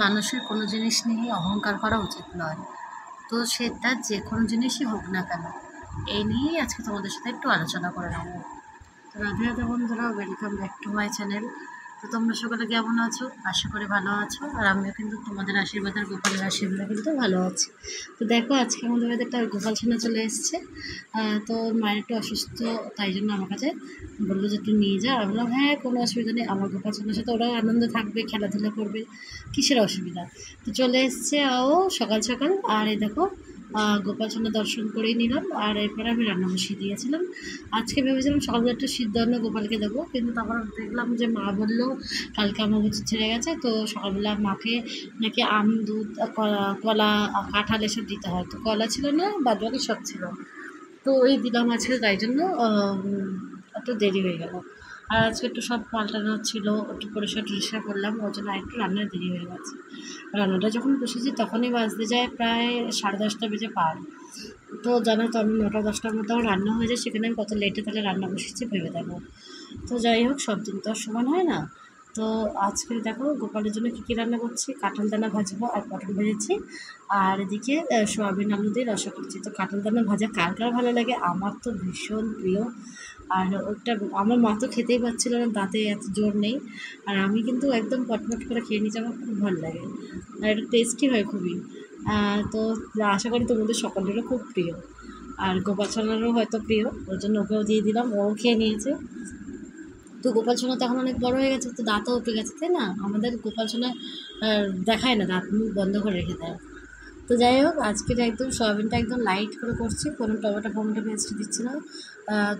মানুষের কোনো জিনিস নিয়ে অহংকার করা উচিত নয়। তো সেটা যে কোনো জিনিসই হোক না কেন, এই নিয়েই আজকে তোমাদের সাথে একটু আলোচনা করে নেব। তো রাধে রাধে বন্ধুরা, welcome back to my channel. তো তোমরা সকলে কেমন আছো? আশা করি ভালো আছো। আর আমিও কিন্তু তোমাদের আশীর্বাদ আর গোপালের আশীর্বাদে কিন্তু ভালো আছি। তো দেখো, আজকে আমাদের বাড়িতে একটা গোপাল ছানা চলে এসছে। তো ওর মায়ের একটু অসুস্থ, তাই জন্য আমার কাছে বললো যে একটু নিয়ে যা। আমি বললাম হ্যাঁ, কোনো অসুবিধা নেই, আমার গোপাল ছানার সাথে ওরাও আনন্দ থাকবে, খেলাধুলা করবে, কিসের অসুবিধা। তো চলে এসছে ও সকাল সকাল। আর এই দেখো, গোপাল সোনা দর্শন করেই নিলাম। আর এরপরে আমি রান্না বসিয়ে দিয়েছিলাম। আজকে ভেবেছিলাম সকালবেলা একটু সিদ্ধ অন্ন গোপালকে দেবো, কিন্তু তারপর দেখলাম যে মা বললো কালকে অমাবস্যা ছেড়ে গেছে, তো সকালবেলা মাকে নাকি আম, দুধ, কলা, কাঁঠাল এসব দিতে হয়। তো কলা ছিল না, বাদ বাকি সব ছিল। তো ওই দিলাম আজকে, তাই জন্য একটু দেরি হয়ে গেল। আর আজকে একটু সব পাল্টানো ছিল, একটু পরিষ্কার টরিষ্কার করলাম, ওই জন্য একটু রান্নার দেরি হয়ে গেছে। রান্নাটা যখন বসেছি তখনই বাজতে যায় প্রায় 10:30 বেজে পার। তো জানো তো, আমি 9টা-10টার মধ্যে আমার রান্না হয়ে যায়, সেখানে আমি কত লেটে তাহলে রান্না বসেছি ভেবে দেখো। তো যাই হোক, সব দিন তো আর সমান হয় না। তো আজকে দেখো গোপালের জন্য কী কী রান্না করছি। কাঁঠাল দানা ভাজবো আর পটল ভেজেছি। আর এদিকে সয়াবিন আলু দিয়ে রসা করছি। তো কাঁঠাল দানা ভাজা কার কার ভালো লাগে? আমার তো ভীষণ প্রিয়। আর ওটা আমার মা তো খেতেই পারছিল না, দাঁতে এত জোর নেই। আর আমি কিন্তু একদম পটপট করে খেয়ে নিচ্ছি, আমার খুব ভালো লাগে। আর এটা টেস্টি হয় খুবই। তো আশা করি তোমাদের সকলেরও খুব প্রিয়। আর গোপাল সোনারও হয়তো প্রিয়, ওর জন্য ওকেও দিয়ে দিলাম, ও খেয়ে নিয়েছে। তো গোপাল সোনা তো এখন অনেক বড় হয়ে গেছে, তো দাঁতও উঠে গেছে, তাই না? আমাদের গোপাল সোনা দেখায় না, দাঁত মুখ বন্ধ করে রেখে দেয়। তো যাই হোক, আজকের একদম সয়াবিনটা একদম লাইট করে করছি, কোনো টমেটো পেস্ট দিচ্ছি না।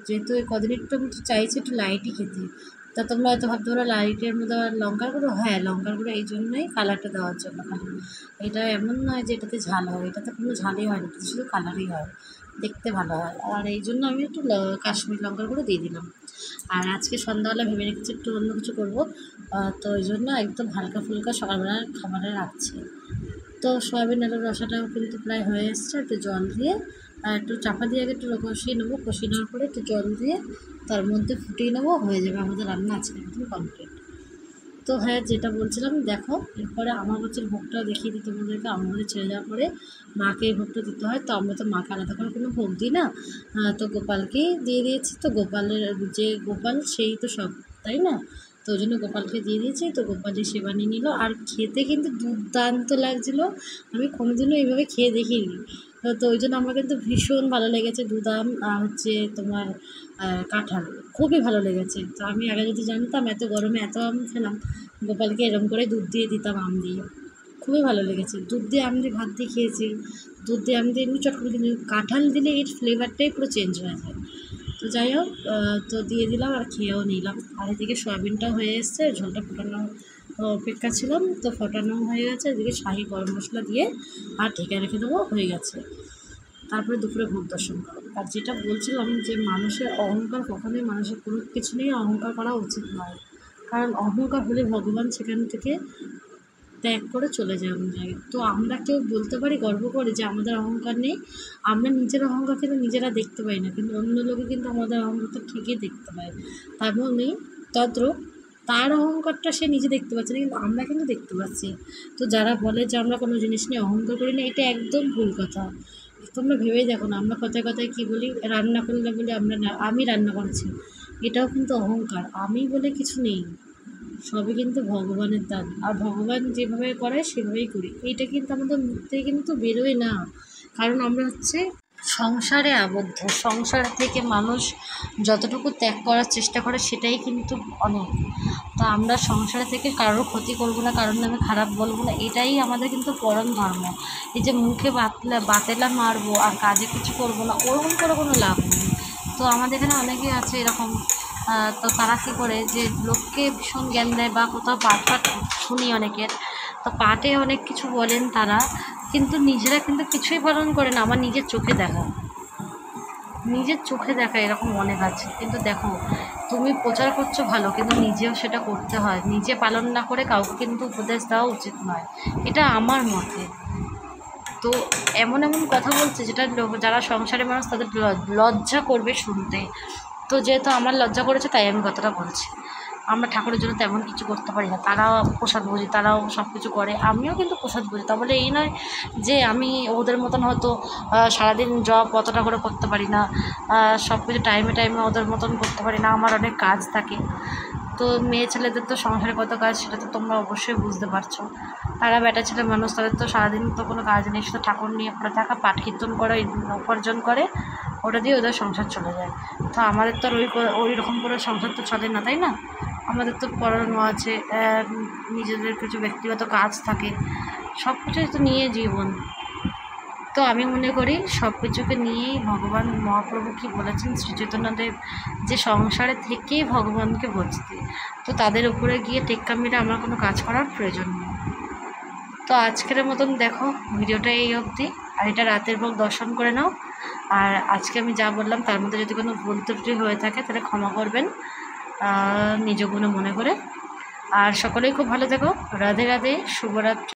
যেহেতু এই কদিন একটু আমি চাইছি একটু লাইটই খেতে। তা তোমরা হয়তো ভাবতে পারো লাইটের মধ্যে লঙ্কার গুঁড়ো, হ্যাঁ লঙ্কার গুঁড়ো এই জন্যই, কালারটা দেওয়ার জন্য খালি। এটা এমন নয় যে এটাতে ঝাল হয়, এটাতে কোনো ঝালই হয় না, এটাতে শুধু কালারই হয়, দেখতে ভালো হয়। আর এই জন্য আমি একটু কাশ্মীর লঙ্কার গুঁড়ো দিয়ে দিলাম। আর আজকে সন্ধ্যাবেলা ভেবে রেখেছি একটু অন্য কিছু করবো। তো ওই জন্য একদম হালকা ফুলকা সকালবেলার খাবারে রাখছি। তো সয়াবিন আলুর রসাটাও কিন্তু প্রায় হয়ে এসছে। একটু জল দিয়ে আর একটু চাপা দিয়ে আগে একটু কষিয়ে নেবো, কষিয়ে নেওয়ার পরে একটু জল দিয়ে তার মধ্যে ফুটিয়ে নেবো, হয়ে যাবে আমাদের রান্না আজকে একদম কমপ্লিট। তো হ্যাঁ, যেটা বলছিলাম, দেখো এরপরে আমাবস্যার ভোগটাও দেখিয়ে দিই তোমাদেরকে। আমাদের ছেড়ে যাওয়ার পরে মাকে এই ভোগটা দিতে হয়, তো আমরা তো মাকে আলাদা করে কোনো ভোগ দিই না। তো গোপালকেই দিয়ে দিয়েছি। তো গোপালের যে গোপাল সেই তো সব, তাই না? তো ওই জন্য গোপালকে দিয়ে দিয়েছি। তো গোপালের সেবা নিয়ে নিল, আর খেতে কিন্তু দুর্দান্ত লাগছিলো। আমি কোনোদিনও এইভাবে খেয়ে দেখিনি। তো ওই জন্য আমার কিন্তু ভীষণ ভালো লেগেছে। দুধ আম আর হচ্ছে তোমার কাঁঠাল, খুবই ভালো লেগেছে। তো আমি আগে যদি জানতাম এত গরমে এত আম খেলাম, গোপালকে এরম করে দুধ দিয়ে দিতাম, আম দিয়ে। খুবই ভালো লেগেছে। দুধ দিয়ে আম দিয়ে ভাত দিয়ে খেয়েছি, দুধ দিয়ে আম দিয়ে এমনি চট করে, কিন্তু কাঁঠাল দিলে এর ফ্লেভারটাই পুরো চেঞ্জ হয়ে যায়। তো যাই হোক, তো দিয়ে দিলাম আর খেয়েও নিলাম। আর এদিকে সয়াবিনটাও হয়ে এসছে, ঝোলটা ফোটানো অপেক্ষা ছিলাম, তো ফোটানো হয়ে গেছে। এদিকে শাহি গরম মশলা দিয়ে আর ঢেকে রেখে দেবো, হয়ে গেছে। তারপরে দুপুরে ভোগ দর্শন করো। আর যেটা বলছিলাম যে মানুষের অহংকার, কখনোই মানুষের কোনো কিছু নিয়ে অহংকার করা উচিত নয়। কারণ অহংকার হলে ভগবান সেখান থেকে ত্যাগ করে চলে যায় অন্য জায়গায়। তো আমরা কেউ বলতে পারি গর্ব করে যে আমাদের অহংকার নেই? আমরা নিজের অহংকার কিন্তু নিজেরা দেখতে পাই না, কিন্তু অন্য লোকে কিন্তু আমাদের অহংকারটা ঠিকই দেখতে পায়। তেমনই তদ্রূপ তার অহংকারটা সে নিজে দেখতে পাচ্ছে না, কিন্তু আমরা কিন্তু দেখতে পাচ্ছি। তো যারা বলে যে আমরা কোনো জিনিস নিয়ে অহংকার করি না, এটা একদম ভুল কথা। তোমরা ভেবেই দেখো না, আমরা কথায় কথায় কী বলি, রান্না করলে বলি আমি রান্না করছি, এটাও কিন্তু অহংকার। আমি বলে কিছু নেই, সবই কিন্তু ভগবানের দান। আর ভগবান যেভাবে করায় সেভাবেই করি, এইটা কিন্তু আমাদের মুখ থেকে কিন্তু বেরোয় না। কারণ আমরা হচ্ছে সংসারে আবদ্ধ। সংসার থেকে মানুষ যতটুকু ত্যাগ করার চেষ্টা করে সেটাই কিন্তু অনেক। তো আমরা সংসারে থেকে কারোর ক্ষতি করবো না, কারোর নামে খারাপ বলবো না, এটাই আমাদের কিন্তু পরম ধর্ম। এই যে মুখে বাতেলা মারবো আর কাজে কিছু করবো না, ওরকম করে কোনো লাভ নেই। তো আমাদের এখানে অনেকেই আছে এরকম। তো তারা কী করে যে লোককে ভীষণ জ্ঞান দেয়, বা কোথাও পাঠ শুনি অনেকের, তো পাঠে অনেক কিছু বলেন তারা, কিন্তু নিজেরা কিন্তু কিছুই পালন করে না। আমার নিজের চোখে দেখা এরকম অনেক আছে। কিন্তু দেখো, তুমি প্রচার করছো ভালো, কিন্তু নিজেও সেটা করতে হয়। নিজে পালন না করে কাউকে কিন্তু উপদেশ দেওয়া উচিত নয়, এটা আমার মতে। তো এমন এমন কথা বলছে যেটা যারা সংসারের মানুষ তাদের লজ্জা করবে শুনতে। তো যেহেতু আমার লজ্জা করেছে, তাই আমি কথাটা বলছি। আমরা ঠাকুরের জন্য তেমন কিছু করতে পারি না, তারাও প্রসাদ বুঝি, তারাও সব কিছু করে, আমিও কিন্তু প্রসাদ বুঝি। তা বলে এই নয় যে আমি ওদের মতন হয়তো সারাদিন জব অতটা করে করতে পারি না, সব কিছু টাইমে টাইমে ওদের মতন করতে পারি না, আমার অনেক কাজ থাকে। তো মেয়ে ছেলেদের তো সংসারে কত কাজ সেটা তো তোমরা অবশ্যই বুঝতে পারছো। তারা বেটা ছেলে মানুষ, তাদের তো সারাদিন তো কোনো কাজ নেই, শুধু ঠাকুর নিয়ে পড়ে থাকা, পাঠ কীর্তন করে, উপার্জন করে, ওটা দিয়ে ওদের সংসার চলে যায়। তো আমাদের তো আর ওই রকম করে সংসার তো চলে না, তাই না? আমাদের তো পড়ানো আছে, নিজেদের কিছু ব্যক্তিগত কাজ থাকে, সব কিছুই তো নিয়ে জীবন। তো আমি মনে করি সব কিছুকে নিয়েই ভগবান মহাপ্রভু কী বলেছেন শ্রী চৈতন্যদেব, যে সংসারে থেকেই ভগবানকে বুঝতে। তো তাদের উপরে গিয়ে টেক্কা মেরে আমার কোনো কাজ করার প্রয়োজন নেই। তো আজকের মতন দেখো ভিডিওটা এই অবধি, আর এটা রাতের ভোগ দর্শন করে নাও। আর আজকে আমি যা বললাম তার মধ্যে যদি কোনো ভুল ত্রুটি হয়ে থাকে তাহলে ক্ষমা করবেন নিজ গুণে মনে করে। আর সকলেই খুব ভালো থেকো। রাধে রাধে, শুভরাত্রি।